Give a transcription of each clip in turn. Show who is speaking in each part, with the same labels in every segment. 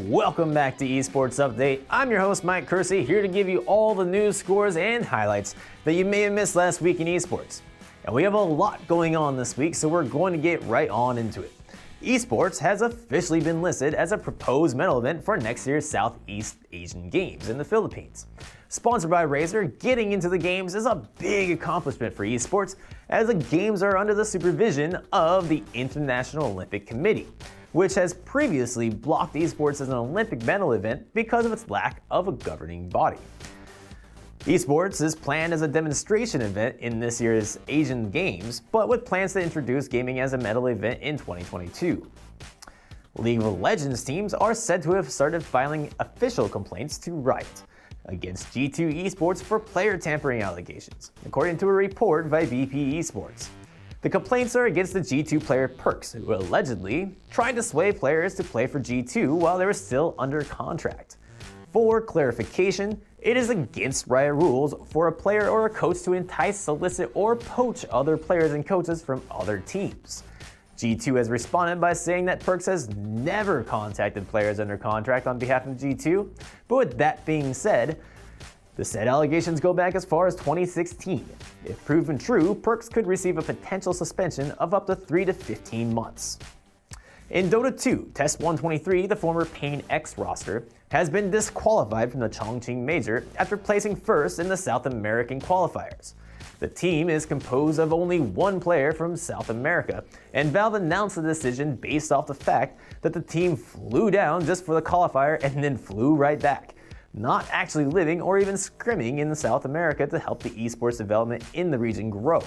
Speaker 1: Welcome back to Esports Update. I'm your host Mike Kersey, here to give you all the news, scores, and highlights that you may have missed last week in esports. And we have a lot going on this week, so we're going to get right on into it. Esports has officially been listed as a proposed medal event for next year's Southeast Asian Games in the Philippines. Sponsored by Razer, getting into the games is a big accomplishment for esports, as the games are under the supervision of the International Olympic Committee, which has previously blocked esports as an Olympic medal event because of its lack of a governing body. Esports is planned as a demonstration event in this year's Asian Games, but with plans to introduce gaming as a medal event in 2022. League of Legends teams are said to have started filing official complaints to Riot against G2 Esports for player tampering allegations, according to a report by BP Esports. The complaints are against the G2 player Perks, who allegedly tried to sway players to play for G2 while they were still under contract. For clarification, it is against Riot rules for a player or a coach to entice, solicit, or poach other players and coaches from other teams. G2 has responded by saying that Perks has never contacted players under contract on behalf of G2, but with that being said, the said allegations go back as far as 2016. If proven true, Perks could receive a potential suspension of up to 3 to 15 months. In Dota 2, Test 123, the former Pain X roster, has been disqualified from the Chongqing Major after placing first in the South American qualifiers. The team is composed of only one player from South America, and Valve announced the decision based off the fact that the team flew down just for the qualifier and then flew right back, not actually living or even scrimming in South America to help the esports development in the region grow.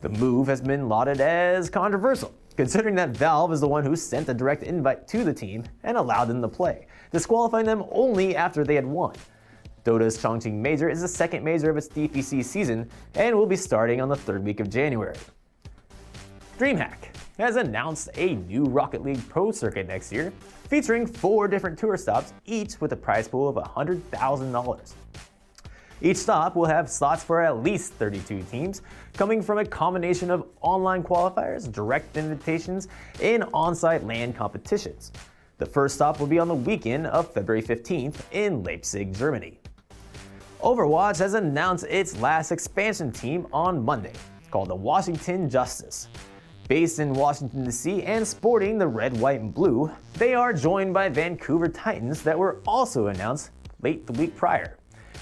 Speaker 1: The move has been lauded as controversial, considering that Valve is the one who sent a direct invite to the team and allowed them to play, disqualifying them only after they had won. Dota's Chongqing Major is the second major of its DPC season and will be starting on the third week of January. Dreamhack has announced a new Rocket League Pro Circuit next year, featuring 4 different tour stops, each with a prize pool of $100,000. Each stop will have slots for at least 32 teams, coming from a combination of online qualifiers, direct invitations, and on-site LAN competitions. The first stop will be on the weekend of February 15th in Leipzig, Germany. Overwatch has announced its last expansion team on Monday, called the Washington Justice. Based in Washington, D.C. and sporting the red, white, and blue, they are joined by Vancouver Titans that were also announced late the week prior.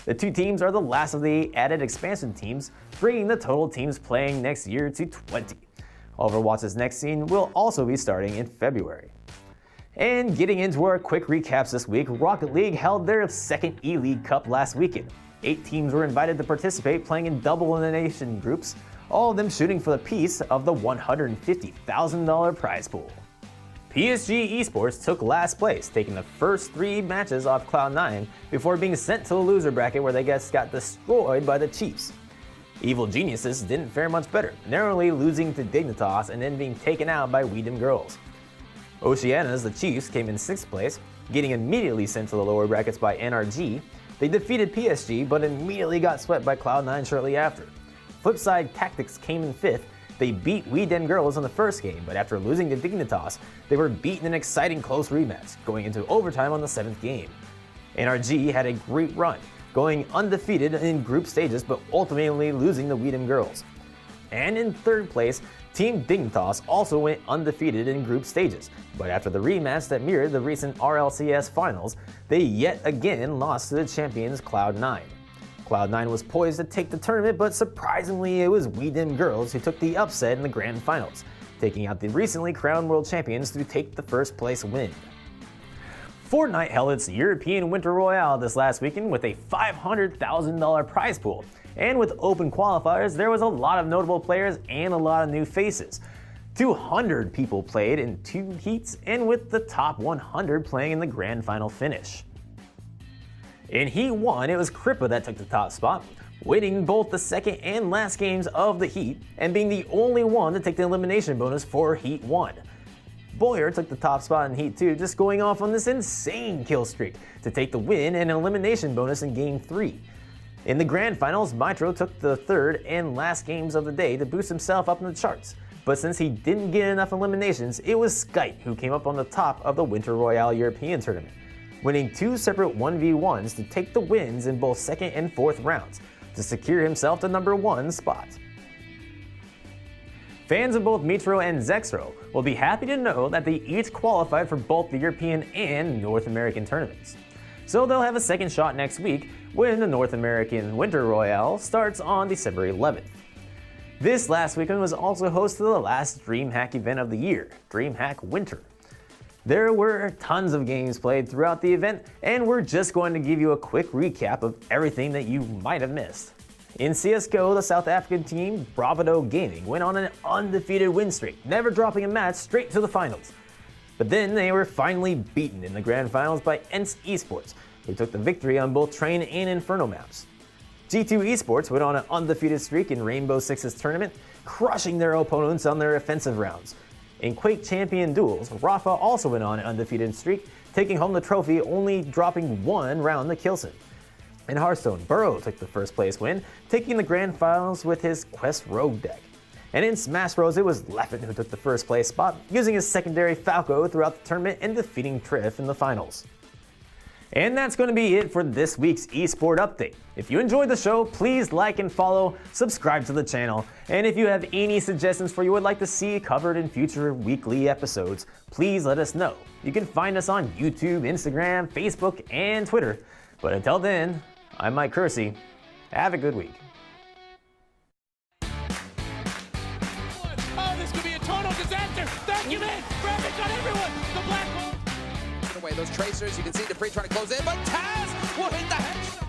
Speaker 1: The two teams are the last of the added expansion teams, bringing the total teams playing next year to 20. Overwatch's next season will also be starting in February. And getting into our quick recaps this week, Rocket League held their second E-League Cup last weekend. 8 teams were invited to participate, playing in double elimination groups, all of them shooting for the piece of the $150,000 prize pool. PSG Esports took last place, taking the first 3 matches off Cloud9 before being sent to the loser bracket where they got destroyed by the Chiefs. Evil Geniuses didn't fare much better, narrowly losing to Dignitas and then being taken out by We Dem Girls. Oceana's The Chiefs came in 6th place, getting immediately sent to the lower brackets by NRG. They defeated PSG but immediately got swept by Cloud9 shortly after. Flipside Tactics came in 5th. They beat We Dem Girls in the first game, but after losing to Dignitas, they were beaten in an exciting close rematch, going into overtime on the 7th game. NRG had a great run, going undefeated in group stages but ultimately losing to We Dem Girls. And in 3rd place, Team Dignitas also went undefeated in group stages, but after the rematch that mirrored the recent RLCS finals, they yet again lost to the champions Cloud9. Cloud9 was poised to take the tournament, but surprisingly it was We Dem Girls who took the upset in the grand finals, taking out the recently crowned world champions to take the first place win. Fortnite held its European Winter Royale this last weekend with a $500,000 prize pool, and with open qualifiers there was a lot of notable players and a lot of new faces. 200 people played in 2 heats, and with the top 100 playing in the grand final finish. In Heat 1, it was Crippa that took the top spot, winning both the second and last games of the Heat and being the only one to take the elimination bonus for Heat 1. Boyer took the top spot in Heat 2, just going off on this insane kill streak to take the win and an elimination bonus in Game 3. In the grand finals, Mitro took the third and last games of the day to boost himself up in the charts, but since he didn't get enough eliminations, it was Skype who came up on the top of the Winter Royale European Tournament, winning 2 separate 1v1s to take the wins in both 2nd and 4th rounds to secure himself the number 1 spot. Fans of both Mitro and Zexro will be happy to know that they each qualified for both the European and North American tournaments. So they'll have a second shot next week when the North American Winter Royale starts on December 11th. This last weekend was also host to the last Dreamhack event of the year, Dreamhack Winter. There were tons of games played throughout the event, and we're just going to give you a quick recap of everything that you might have missed. In CSGO, the South African team, Bravado Gaming, went on an undefeated win streak, never dropping a match straight to the finals. But then they were finally beaten in the grand finals by Esports, who took the victory on both Train and Inferno maps. G2 Esports went on an undefeated streak in Rainbow Six's tournament, crushing their opponents on their offensive rounds. In Quake Champion Duels, Rafa also went on an undefeated streak, taking home the trophy, only dropping 1 round to Kilson. In Hearthstone, Burrow took the first place win, taking the grand finals with his Quest Rogue deck. And in Smash Bros, it was Leffen who took the first place spot, using his secondary Falco throughout the tournament and defeating Triff in the finals. And that's going to be it for this week's eSport update. If you enjoyed the show, please like and follow, subscribe to the channel, and if you have any suggestions for you would like to see covered in future weekly episodes, please let us know. You can find us on YouTube, Instagram, Facebook, and Twitter. But until then, I'm Mike Kersey. Have a good week.
Speaker 2: Oh, this could be a total disaster. Vacuum in. Ravage on everyone. The black hole.
Speaker 3: Away those tracers. You can see Dupree trying to close in, but Taz will hit the headshot.